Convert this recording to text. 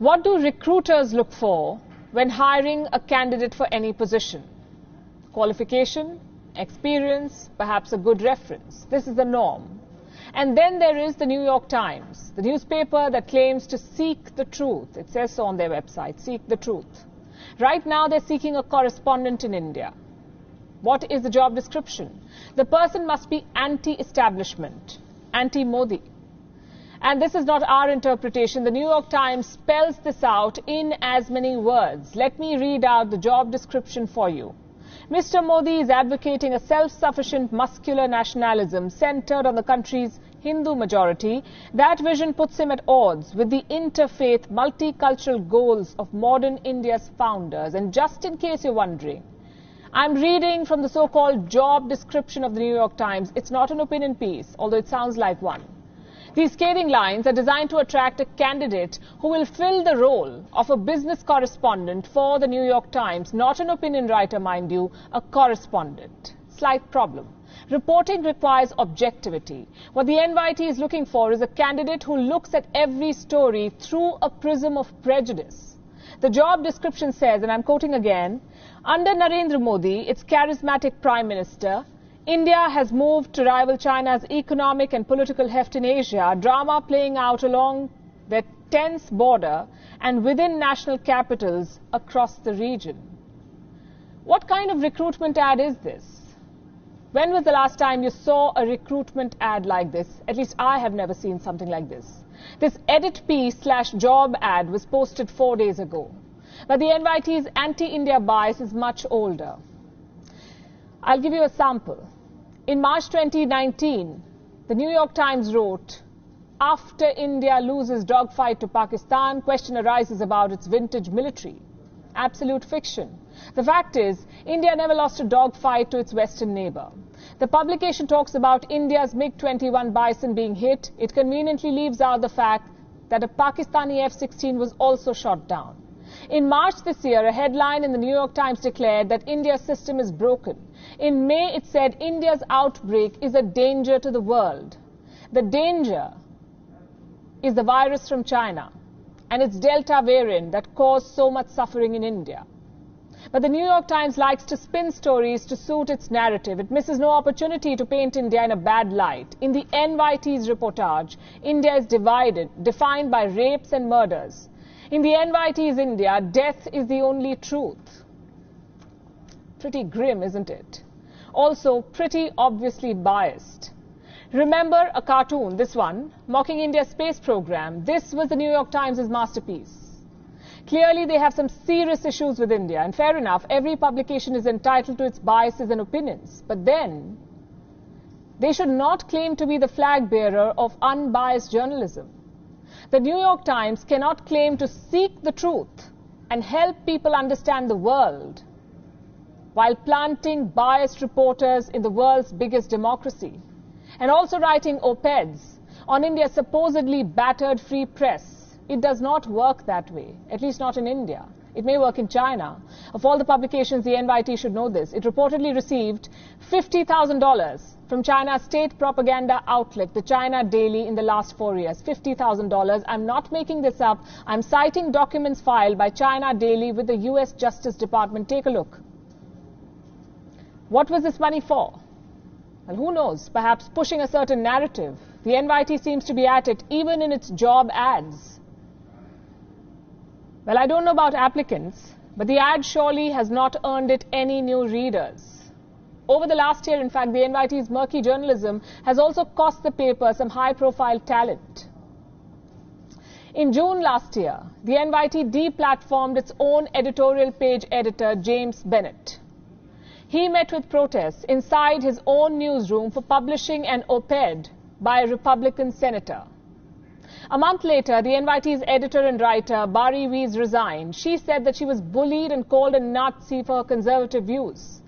What do recruiters look for when hiring a candidate for any position? Qualification, experience, perhaps a good reference. This is the norm. And then there is the New York Times, the newspaper that claims to seek the truth. It says so on their website, seek the truth. Right now they're seeking a correspondent in India. What is the job description? The person must be anti-establishment, anti-Modi. And this is not our interpretation. The New York Times spells this out in as many words. Let me read out the job description for you. Mr. Modi is advocating a self-sufficient muscular nationalism centered on the country's Hindu majority. That vision puts him at odds with the interfaith, multicultural goals of modern India's founders. And just in case you're wondering, I'm reading from the so-called job description of the New York Times. It's not an opinion piece, although it sounds like one. These scathing lines are designed to attract a candidate who will fill the role of a business correspondent for the New York Times, not an opinion writer, mind you, a correspondent. Slight problem. Reporting requires objectivity. What the NYT is looking for is a candidate who looks at every story through a prism of prejudice. The job description says, and I'm quoting again, under Narendra Modi, its charismatic Prime Minister, India has moved to rival China's economic and political heft in Asia, drama playing out along their tense border and within national capitals across the region. What kind of recruitment ad is this? When was the last time you saw a recruitment ad like this? At least I have never seen something like this. This edit piece/job ad was posted 4 days ago. But the NYT's anti-India bias is much older. I'll give you a sample. In March 2019, the New York Times wrote, after India loses dogfight to Pakistan, question arises about its vintage military. Absolute fiction. The fact is, India never lost a dogfight to its western neighbor. The publication talks about India's MiG-21 Bison being hit. It conveniently leaves out the fact that a Pakistani F-16 was also shot down. In March this year, a headline in the New York Times declared that India's system is broken. In May, it said India's outbreak is a danger to the world. The danger is the virus from China and its Delta variant that caused so much suffering in India. But the New York Times likes to spin stories to suit its narrative. It misses no opportunity to paint India in a bad light. In the NYT's reportage, India is defined by rapes and murders. In the NYT's India, death is the only truth. Pretty grim, isn't it? Also, pretty obviously biased. Remember a cartoon, this one, mocking India's space program. This was the New York Times' masterpiece. Clearly, they have some serious issues with India. And fair enough, every publication is entitled to its biases and opinions. But then, they should not claim to be the flag bearer of unbiased journalism. The New York Times cannot claim to seek the truth and help people understand the world while planting biased reporters in the world's biggest democracy and also writing op-eds on India's supposedly battered free press. It does not work that way, at least not in India. It may work in China. Of all the publications, the NYT should know this. It reportedly received $50,000 from China's state propaganda outlet, the China Daily, in the last 4 years. $50,000. I'm not making this up. I'm citing documents filed by China Daily with the US Justice Department. Take a look. What was this money for? Well, who knows? Perhaps pushing a certain narrative. The NYT seems to be at it even in its job ads. Well, I don't know about applicants, but the ad surely has not earned it any new readers. Over the last year, in fact, the NYT's murky journalism has also cost the paper some high-profile talent. In June last year, the NYT deplatformed its own editorial page editor, James Bennett. He met with protests inside his own newsroom for publishing an op-ed by a Republican senator. A month later, the NYT's editor and writer, Bari Weiss, resigned. She said that she was bullied and called a Nazi for her conservative views.